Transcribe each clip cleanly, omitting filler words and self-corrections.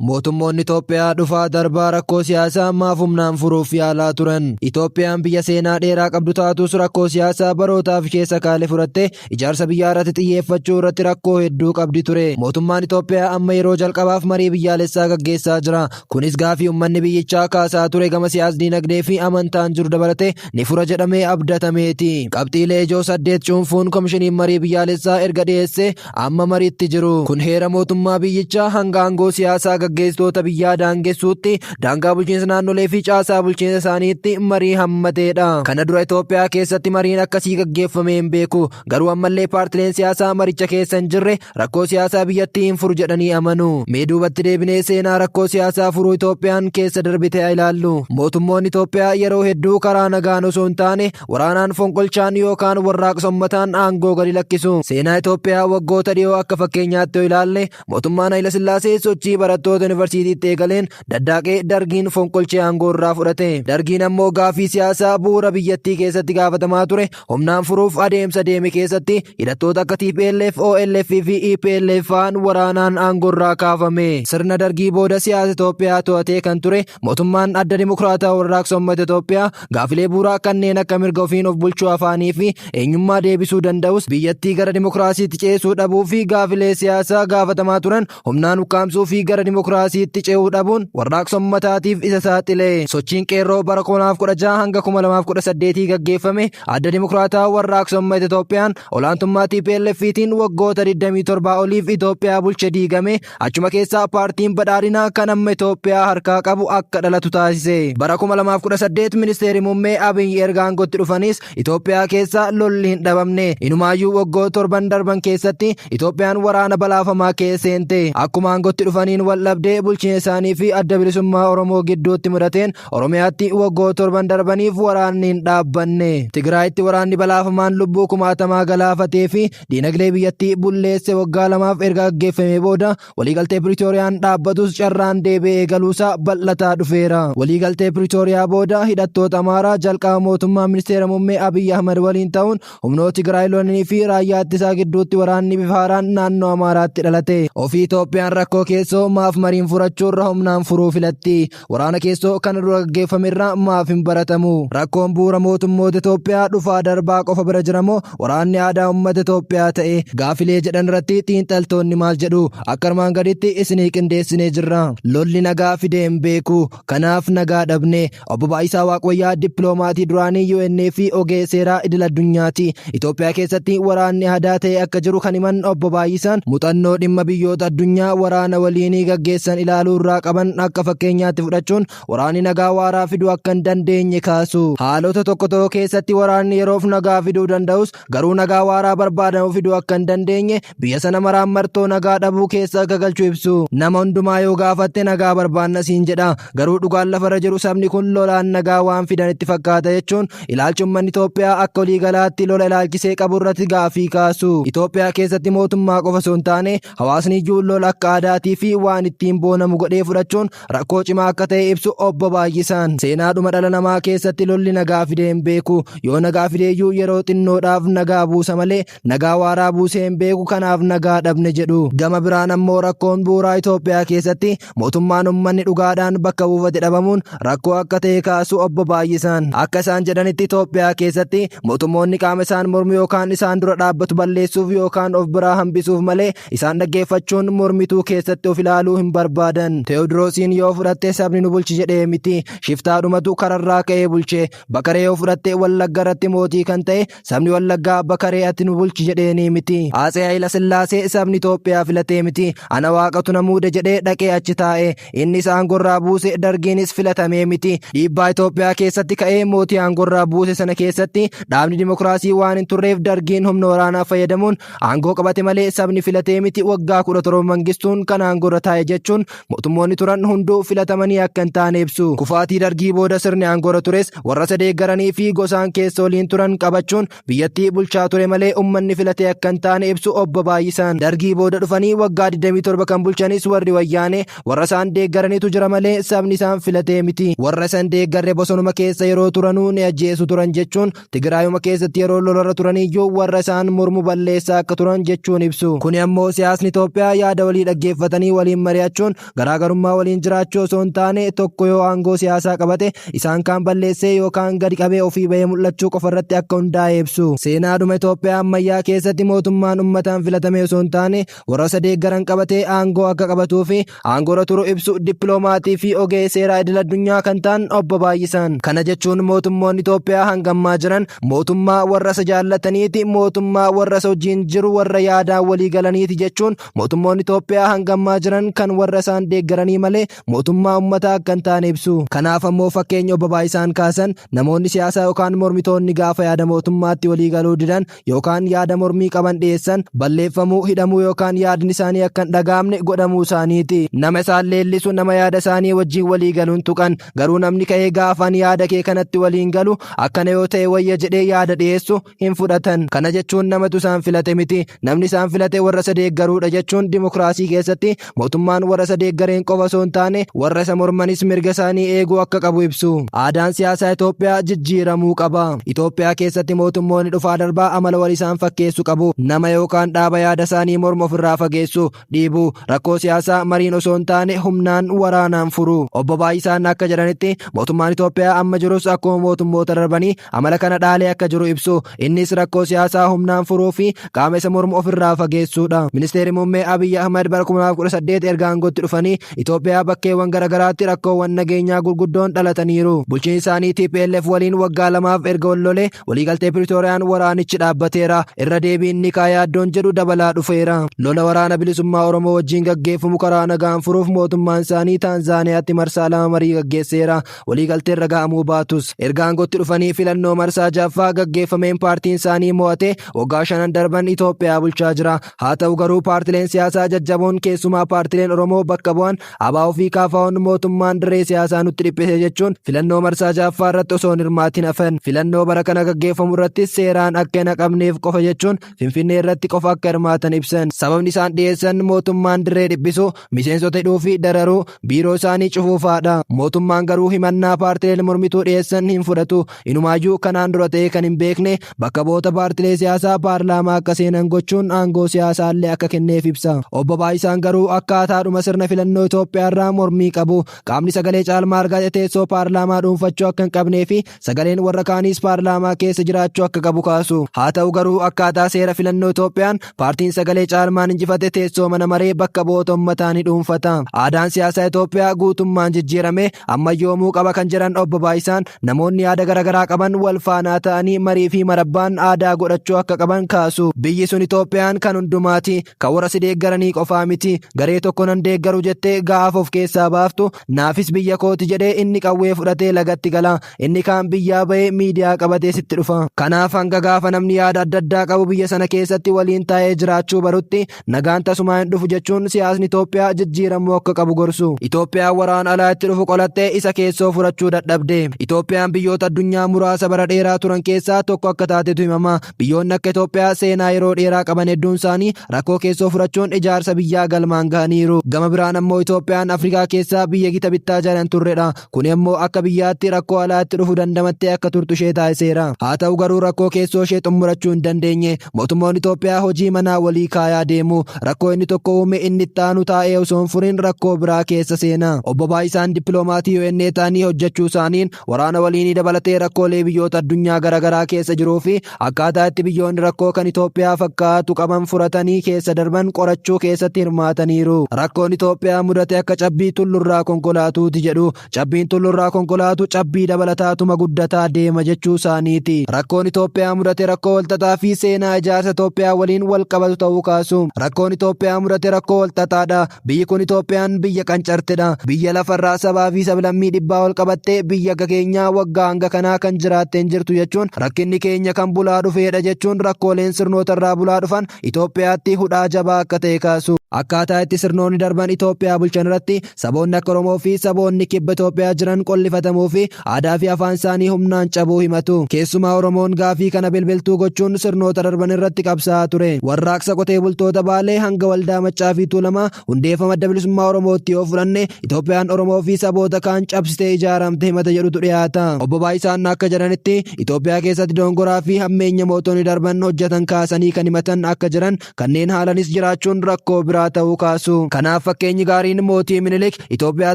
Mootummoonni Itoophiyaa dhufaa darbaa rakkoo siyaasaa ammaaf humnaan furuuf yaalaa turan. Itoophiyaan biyya seenaa dheeraa qabdu taatus rakkoo siyaasaa barootaaf keessa kaale furatte ijaarsa biyyaa irratti xiyyeeffachuu irratti rakkoo hedduu qabdi ture. Mootummaan Itoophiyaa amma yeroo jalqabaaf marii biyyaalessaa gaggeessaa jira. Kunis gaafii uummanni biyyichaa kaasaa ture gama siyaas-dinagdee fi amantaan jiru dabalate ni fura jedhamee abdatameeti. Qabxiilee ijoo 8 cuunfuun komishiniin marii biyyaalessaa erga dhiyeesse amma mariitti jiru. Kun heera mootummaa biyyichaa hanga aangoo siyaasaa gaggeessitoota biyyaa daangessuutti daangaa bulchiinsa naannolee fi caasaa bulchiinsa isaaniitti marii hammateedha. Kana dura Itoophiyaa keessatti mariin akkasii gaggeeffamee hin beeku. Garuu ammallee paartileen siyaasaa maricha keessa hin jirre rakkoo siyaasaa biyyattii hin furu jedhanii amanu. Mee duubatti deebinee seenaa rakkoo siyaasaa furuu Itoophiyaan keessa darbite ilaallu. Mootummoonni Itoophiyaa yeroo hedduu karaa nagaan osoo hin taane waraanaan fonqolchaan yookaan warraaqsa uummataan aangoo gadi lakkisu. Seenaa Itoophiyaa waggoota dhiyoo akka fakkeenyaatti yoo ilaalle mootummaan Hayila Sillaasee sochii barattoota yuunivarsiitiitti eegaleen daddaaqee dargiin fonqolchee aangoo irraa fudhate. Dargiin ammoo gaafii siyaasaa bu'uura biyyattii keessatti gaafatamaa ture humnaan furuuf adeemsa deeme keessatti hidhattoota akka TPLF, OLF fi EPLF fa'aan waraanaan aangoo irraa kaafame. Sirna dargii booda siyaasa Itoophiyaa to'atee kan ture mootummaan adda dimokiraataa warraaqsa uummata Itoophiyaa gaafilee bu'uuraa kanneen akka mirga ofiin of bulchuu afaanii fi eenyummaa deebisuu danda'us biyyattii gara dimokiraasiitti ceesuu dhabuu fi gaafilee siyaasaa gaafatamaa turan humnaan ukkaamsuu fi gara dimokiraasiitti ce'uu dhabuun warraaqsa uummataatiif isa saaxile. Sochiin qeerroo bara 2016 hanga 2018 gaggeeffame adda dimokiraataa warraaqsa uummata Itoophiyaan olaantummaa TPLFtiin waggoota 27 oliif Itoophiyaa bulche diigame achuma keessaa paartiin badhaadhinaa kan amma Itoophiyaa harkaa qabu akka dhalatu taasise. Bara 2018 ministeerri muummee Abiyyi erga aangootti dhufanis Itoophiyaa keessa lolli hin dhabamne. Inumaayyuu waggoota 7 darban keessatti Itoophiyaan waraana balaafamaa keessa seente. Akkuma aangootti dhufaniin waldhabdee bulchiinsa isaanii fi adda bilisummaa Oromoo gidduutti mudateen Oromiyaatti waggoota 7 darbaniif waraanni hin dhaabbanne. Tigraayitti waraanni balaafamaan lubbuu kumaatamaa galaafatee fi diinagdee biyyattii bulleesse waggaa 2 erga gaggeeffamee booda waliigaltee Piriitooriyaan dhaabbatus carraan deebi'ee eegaluusaa bal'ataa dhufeera. Waliigaltee Piriitooriyaa booda hidhattoota Amaaraa jalqaba mootummaa ministeera muummee Abiyyi Ahmad waliin ta'uun humnoota Tigraay lolanii fi raayyaa ittisaa gidduutti waraanni bifa haaraan naannoo Amaaraatti dhalate. Ofii Itoophiyaan rakkoo keessoo maaf mariin furachuu irra humnaan furuu filatti. Waraana keessoo kana dura gaggeeffame irraa maaf hin baratamu. Rakkoon bu'uura mootummoota Itoophiyaa dhufaa darbaa qofa bira jiramoo waraanni aadaa uummata Itoophiyaa ta'e gaafilee jedhan irratti xiinxaltoonni maal jedhu akka armaan gaditti isinii qindeessinee jirra. Lolli nagaa fidee hin beeku kanaaf nagaa dhabne. Obbo Baayisaa Waaqwayyaa dippiloomaatii duraanii UN fi ogeessa seeraa idil addunyaati. Itoophiyaa keessatti waraanni aadaa ta'e akka jiru kan himan Obbo Baayisaan muuxannoo dhimma biyyoota addunyaa waraana waliinii gaggeessan ilaaluu irraa qaban akka fakkeenyaatti fudhachuun waraanni nagaa waaraa fiduu akka hin dandeenye kaasu. Haalota tokko tokko keessatti waraanni yeroof nagaa fiduu danda'us garuu nagaa waaraa barbaadamu fiduu akka hin dandeenye biyya sana maraan martoo nagaa dhabuu keessa akka galchu ibsu. Nama hundumaa yoo gaafatte nagaa barbaanna siin jedha garuu dhugaan lafarra jiru sabni kun lolaan nagaa waan fidan itti fakkaata jechuun ilaalchi uummanni Itoophiyaa akka waliigalaatti lola ilaalchisee qabu irratti gaafii kaasu. Itoophiyaa keessatti mootummaa qofa osoo hin taane hawaasni iyyuu lola akka aadaatii fi waan ittiin boonamu godhee fudhachuun rakkoo cimaa akka ta'e ibsu Obbo Baayisaan. Seenaadhuma dhala namaa keessatti lolli nagaa fidee hin beeku. Yoo nagaa fideeyyuu yeroo xinnoodhaaf nagaa buusa malee nagaa waaraa buusee hin beeku kanaaf nagaa dhabne jedhu. Gama biraan ammoo rakkoon bu'uuraa Itoophiyaa keessatti mootummaan uummanni dhugaadhaan bakka buufate dhabamuun rakkoo akka ta'e kaasu Obbo Baayisaan. Akka isaan jedhanitti Itoophiyaa keessatti mootummoonni qaama isaan mormu yookaan isaan dura dhaabbatu balleessuuf yookaan of biraa hambisuuf malee isaan dhaggeeffachuun mormituu keessatti of ilaaluu hin barbaadan. Teewodiroosiin yoo fudhatte sabni nu bulchi jedhee miti shiftaadhumatu kararraa ka'ee bulche. Bakaree yoo fudhatte Wallagga irratti mootii kan ta'e sabni Wallaggaa Bakaree ati nu bulchi jedheenii miti. Atsee Hayila Sillaasee sabni Itoophiyaa filatee miti. Ana waaqatu na muude jedhee dhaqee achi taa'e. Inni aangorraa buuse dargiinis filatamee miti. Dhiibbaa Itoophiyaa keessatti ka'ee mootii aangorraa buuse sana keessatti dhaabni dimokiraasii waan hin turreef dargiin humna waraanaa fayyadamuun aangoo qabate malee sabni filatee miti. Waggaa 17 Mangistuun kan aangorra taa'e jechuun mootummoonni turan hunduu filatamanii akka hin taane ibsu. Kufaatii dargii booda sirni aangorra tures warra sadeeggaranii fi gosaan keessa waliin turan qabachuun biyyattii bulchaa ture malee ummanni filatee akka hin taane ibsu Obbo Baayisaan. Dargii booda dhufanii waggaa 27 kan bulchanis warri wayyaane warra isaan deeggaraniitu jira malee sabni isaan filatee miti. Warra isaan deeggarre bosonuma keessa yeroo turanuu ni ajjeesu turan jechuun Tigraayuma keessatti yeroo lolarra turaniyyuu warra isaan mormu balleessaa akka turan jechuun ibsu. Kuni ammoo siyaasni Itoophiyaa yaada walii dhaggeeffatanii waliin mari'achuu jechuun garaagarummaa waliin jiraachuu osoo hin taane tokko yoo aangoo siyaasaa qabate isaan kaan balleessee yookaan gadi qabee ofii bahee mul'achuu qofa irratti akka hundaa'e ibsu. Seenaadhuma Itoophiyaa ammayyaa keessatti mootummaan uummataan filatame osoo hin taane warra deeggaran qabatee aangoo akka qabatuu fi aangoorra turu ibsu dippiloomaatii fi ogeessa seeraa idil addunyaa kan ta'an obbo Baay'isan. Kana jechuun mootummoonni Itoophiyaa hangammaa jiran mootummaa warra isa jaallataniiti, mootummaa warra isa wajjin jiru warra yaadaan walii galaniiti jechuun mootummoonni Itoophiyaa hangammaa jiran kan warra isaan deeggaranii malee mootummaa uummataa akka hin taane ibsu. Kanaaf ammoo fakkeenya obbo Baay'isan kaasan namoonni siyaasaa yookaan mormitoonni gaafa yaada mootummaatti walii galuu didan yookaan yaada mormii qaban dhiyeessan balleeffamuu, hidhamuu yookaan yaadni isaanii akka hin dhagaamne godhamuu isaaniiti. Nama isaan leellisu nama yaada isaanii wajjin walii galuun tuqan, garuu namni ka'ee gaafan yaada kee kanatti waliin galu akkana yoo ta'e wayya jedhee yaada dhiyeessu hin fudhatan. Kana jechuun namatu isaan filate miti, namni isaan filate warra isa deeggaruudha jechuun dimokiraasii keessatti mootummaan warra isa deeggareen qofa osoo hin taane warra isa mormanis mirga isaanii eeguu akka qabu ibsu. Aadaan siyaasaa Itoophiyaa jijjiiramuu qaba. Itoophiyaa keessatti mootummoonni dhufaa darbaa amala wal isaan fakkeessu qabu. Nama yookaan dhaaba yaada isaanii morma ofirraa fageessu, dhiibuu, rakkoo siyaasaa mariin osoo hin taane humnaan waraanaan furu. Obbo Baay'isan akka jedhanitti mootummaan Itoophiyaa amma jirus akkuma mootummoota darbanii amala kana dhaalee akka jiru ibsu. Innis rakkoo siyaasaa humnaan furuu fi qaama isa mormu ofirraa fageessuudha. Ministeerri muummee Abiyyi Ahmad bara 2018 erga aangootti dhufanii Itoophiyaa bakkeewwan garaagaraatti rakkoowwan nageenyaa gurguddoon dhalataniiru. Bulchiinsi isaanii TPLF waliin waggaa lamaaf erga wal lolee waliigaltee Piriitooriyaan waraanichi dhaabbateera. Irra deebiin ni kaayaaddoon jedhu dabalaa dhufeera. Lola waraana bilisummaa Oromoo wajjin gaggeeffamu karaa nagaan furuuf mootummaan isaanii Taanzaaniyaatti marsaa lama marii gaggeesseera. Waliigalteen raga'amuu baatus erga aangootti dhufanii filannoo marsaa jaffaa gaggeeffameen paartiin isaanii mo'ate waggaa 5 darban Itoophiyaa bulchaa jira. Haa ta'u garuu paartileen siyaasaa jajjaboon keessumaa paartileen Oromoo bakka bu'an ABO fi KFO'n mootummaan dirree siyaasaa nutti dhiphise jechuun filannoo marsaa jaffaa irratti osoo hin hirmaatin hafan. Filannoo bara kana gaggeeffamu irratti seeraan akka hin haqamneef qofa jechuun Finfinnee irratti qofa akka hirmaatan ibsan. Sababni isaan dhiyeessan mootummaan dirree dhiphisu, miseensota hidhuu fi dararuu, biiroo isaanii cufuufaadha. Mootummaan garuu himannaa paartileen mormituu dhiyeessan hin fudhatu. Inumaayyuu kanaan dura ta'ee kan hin beekne bakka bu'oota paartilee siyaasaa paarlaamaa akka seenan gochuun aangoo siyaasaallee akka kenneef ibsa. Obbo Baay'isan garuu akkaataadhuma sirna filannoo Itoophiyaa irraa mormii qabu. Qaamni sagalee caalmaa argate teessoo paarlaamaa dhuunfachuu akka hin qabnee fi sagaleen warra kaaniis paarlaamaa keessa jiraachuu akka qabu kaasu. Haa ta'u garuu akkaataa seera filannoo Itoophiyaan paartiin sagalee caalmaan injifate teessoo mana maree bakka bu'oota uummataa ni dhuunfata. Aadaan siyaasaa Itoophiyaa guutummaan jijjiirame ammayyoomuu qaba kan jedhan Obbo Baay'isan namoonni yaada garaagaraa qaban wal faanaa ta'anii marii fi marabbaan aadaa godhachuu akka qaban kaasu. Biyyi sun Itoophiyaan kan hundumaati, kan warra si deeggaranii qofaa miti. Garee tokko nan deeggaru jettee gaafa of keessaa baaftu naafis biyya kooti jedhee inni qawwee fudhatee lagatti gala. Inni kaan biyyaa bahee miidiyaa qabatee sitti dhufa. Kanaaf hanga gaafa namni yaada adda addaa qabu biyya sana keessatti waliin taa'ee jiraachuu barutti nagaan tasumaa hin dhufu jechuun siyaasni Itoophiyaa jijjiiramuu akka qabu gorsu. Itoophiyaan waraana alaa itti dhufu qolattee isa keessoo furachuu dadhabde. Itoophiyaan biyyoota addunyaa muraasa bara dheeraa turan keessaa tokko akka taatetu himama. Biyyoonni akka Itoophiyaa seenaa yeroo dheeraa qaban hedduun isaanii rakkoo keessoo furachuun ijaarsa biyyaa galmaan gahaniiru. Gama biraan ammoo Itoophiyaan Afrikaa keessaa biyya gita bittaa jalan turredha. Kun immoo akka biyyaatti rakkoo alaa itti dhufu dandamattee akka turtu ishee taasiseera. Haa ta'u garuu rakkoo keessoo ishee xumurachuu hin dandeenye. Mootummoonni Itoophiyaa hojii manaa walii kaayaa deemu. Rakkoo inni tokko uume inni itti aanu taa'ee osoo hin furin rakkoo biraa keessa seena. Obbo Baay'isan dippiloomaatii UN ta'anii hojjechuu isaaniin waraana waliinii dabalatee rakkoolee biyyoota addunyaa garaagaraa keessa jiruu fi akkaataa itti biyyoonni rakkoo kan Itoophiyaa fakkaatu qaban furatanii keessa darban qorachuu keessatti hirmaataniiru. Rakkoon Itoophiyaa mudate akka cabbii tullurraa konkolaatuuti jedhu. Cabbiin tullurraa konkolaatu cabbii dabalataatuma guddataa deema jechuu isaaniiti. Rakkoon Itoophiyaa mudate rakkoo walxaxaa fi seenaa ijaarsa Itoophiyaa waliin wal qabatu ta'uu kaasu. Rakkoon Itoophiyaa mudate rakkoo walxaxaadha. Biyyi kun Itoophiyaan biyya qancartedha. Biyya lafarraa sabaa fi sablammii dhibbaa ol qabattee biyya akka keenyaa waggaa hanga kanaa kan jiraatteen jirtu jechuun rakkinni keenya kan bulaa dhufeedha jechuun rakkooleen sirnoota irraa bulaa dhufan Itoophiyaatti hudhaa jabaa akka ta'e kaasu. Akkaataa itti sirnoonni darban Itoophiyaa bulchan irratti saboonni akka Oromoo fi saboonni kibba Itoophiyaa jiran qollifatamuu fi aadaa fi afaan isaanii humnaan cabuu himatu. Keessumaa Oromoon gaafii kana bilbiltuu gochuun sirnoota darban irratti qabsaa'aa ture. Warraaqsa qotee bultoota Baalee hanga waldaa Maccaa fi Tuulamaa hundeeffama adda bilisummaa Oromootti yoo fudhanne Itoophiyaan Oromoo fi saboota kaan cabsitee ijaaramte himata jedhutu dhiyaata. Obbo Baay'isan akka jedhanitti Itoophiyaa keessatti dongoraa fi hammeenya mootonni darban hojjetan kaasanii kan himatan akka jiran kanneen haalanis jiraachuun rakkoo biraa dhugaa ta'uu kaasu. Kanaaf fakkeenyi gaariin mootii Minilik Itoophiyaa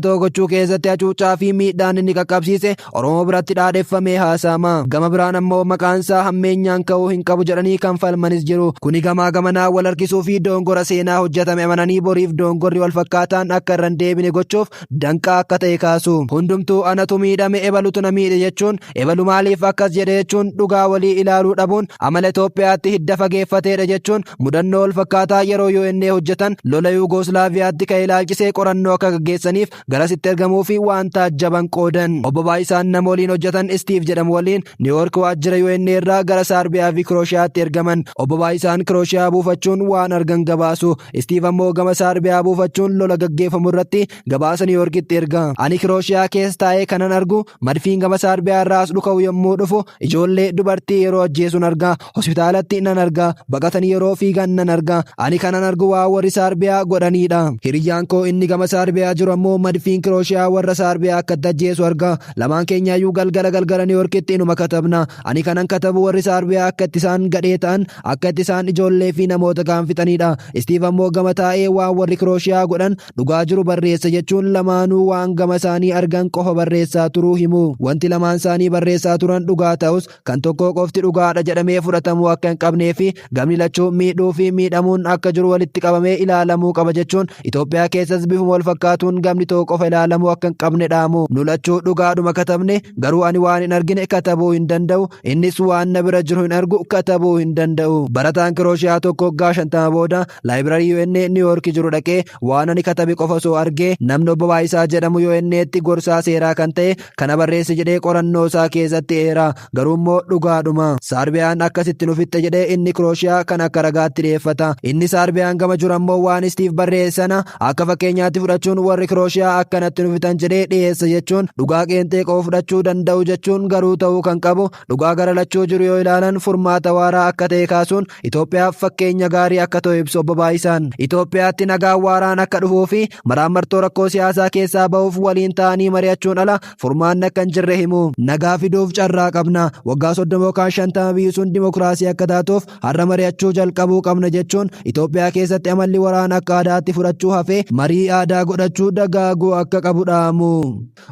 ta'uu gochuu keessatti hacuuccaa fi miidhaan inni qaqqabsiise Oromoo biratti dhaadeffamee haasa'ama. Gama biraan ammoo maqaan isaa hammeenyaan ka'uu hin qabu jedhanii kan falmanis jiru. Kuni gamaa gamanaa wal harkisuu fi dongora seenaa hojjetame amananii boriif dongorri wal fakkaataan akka irra hin deebine gochuuf danqaa akka ta'e kaasu. Hundumtuu anatu miidhame ebalutu na miidhe jechuun ebalu maaliif akkas jedhe jechuun dhugaa walii ilaaluu dhabuun amala Itoophiyaatti hidda fageeffateedha jechuun mudannoo wal fakkaataa yeroo UN hojjetan lola Yuugooslaaviyaatti ka'e ilaalchisee qorannoo akka gaggeessaniif garasitti ergamuu fi waan taajjaban qoodan. Obbo Baay'isaan nama waliin hojjetan Steve jedhamu waliin Niiwoork waajjira UN irraa gara Saarbiyaa fi Kirooshiyaatti ergaman. Obbo Baay'isaan Kirooshiyaa buufachuun waan argan gabaasu. Steve ammoo gama Saarbiyaa buufachuun lola gaggeeffamu irratti gabaasa Niiwoorkitti erga. Ani Kirooshiyaa keessa taa'ee kanan argu madfiin gama Saarbiyaa irraas dhuka'u yommuu dhufu ijoollee dubartii yeroo ajjeesuun argaa. Hospitaalatti nan argaa. Baqatanii yeroo fiigan nan argaa. Ani kanan argu waa warri Saarbiyaa godhaniidha. Hiriyyaan koo inni gama Saarbiyaa jiru ammoo madfiin Kirooshiyaa warra Saarbiyaa akka ajjeesu argaa. Lamaan keenyaayyuu galgala Niiwoorkitti inuma katabna. Ani kanan katabu warri Saarbiyaa akka itti isaan gadhee ta'an akka itti isaan ijoollee fi namoota gaanfixaniidha. Steve ammoo gama taa'ee waan warri Kirooshiyaa godhan dhugaa jiru barreessa jechuun lamaanuu waan gama isaanii argan qofa barreessaa turuu himu. Wanti lamaan isaanii barreessaa turan dhugaa ta'us kan tokko qofti dhugaadha jedhamee fudhatamuu akka hin qabnee fi gamni lachuu miidhuu fi miidhamuun akka jiru walitti qabamee ilaalamuu qaba jechuun Itoophiyaa keessas bifuma wal fakkaatuun gamni tokko qofa ilaalamuu akka hin qabne dhaamu. Nu lachuu dhugaadhuma katabne garuu ani waan hin argine katabuu hin danda'u innis waan na bira jiru hin argu katabuu hin danda'u. Barataan Kirooshiyaa tokko waggaa 50 booda laayibirarii UN Niiwoork jiru dhaqee waan ani katabe qofa osoo argee namni Obbo Baay'isaa jedhamu UN'tti gorsaa seeraa kan ta'e kana barreesse jedhee qorannoo isaa keessatti eera. Garuu immoo dhugaadhuma. Saarbiyaan akkasitti nufitte jedhee inni Kirooshiyaa kan akka ragaatti dhiyeeffata. Inni Saarbiyaan gama jiru ammoo waan Steve barreessana akka fakkeenyaatti fudhachuun warri Kirooshiyaa akkanatti nufitan jedhee dhiyeessa jechuun dhugaa qeenxee qofa fudhachuu danda'u jechuun garuu ta'uu kan qabu dhugaa gara lachuu jiru yoo ilaalan furmaata waaraa akka ta'e kaasuun Itoophiyaaf fakkeenya gaarii akka ta'u ibsu Obbo Baay'isaan. Itoophiyaatti nagaan waaraan akka dhufuu fi maraamartoo rakkoo siyaasaa keessaa ba'uuf waliin ta'anii mari'achuun ala furmaanni akka hin jirre himu. Nagaa fiduuf carraa qabna. Waggaa 30 yookaan 50 biyyisuun dimokiraasii akka taatuuf har'a mari'achuu jalqabuu qabna jechuun Itoophiyaa keessatti amalli waraana akka aadaatti fudhachuu hafee marii aadaa godhachuu dagaaguu akka qabu dhaamu.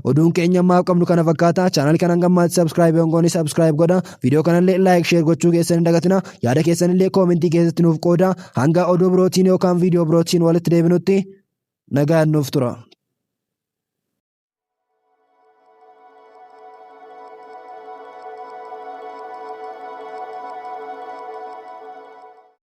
Oduun keenya ammaaf qabnu kana fakkaata. Chaanal kanaan gammaatti subscribe yoon subscribe godha. Viidiyoo kanallee like share gochuu keessan hin dagatina. Yaada keessanillee koomentii keessatti nuuf qooda. Hanga oduu birootiin yookaan viidiyoo birootiin walitti deebinutti nagaan nuuf tura.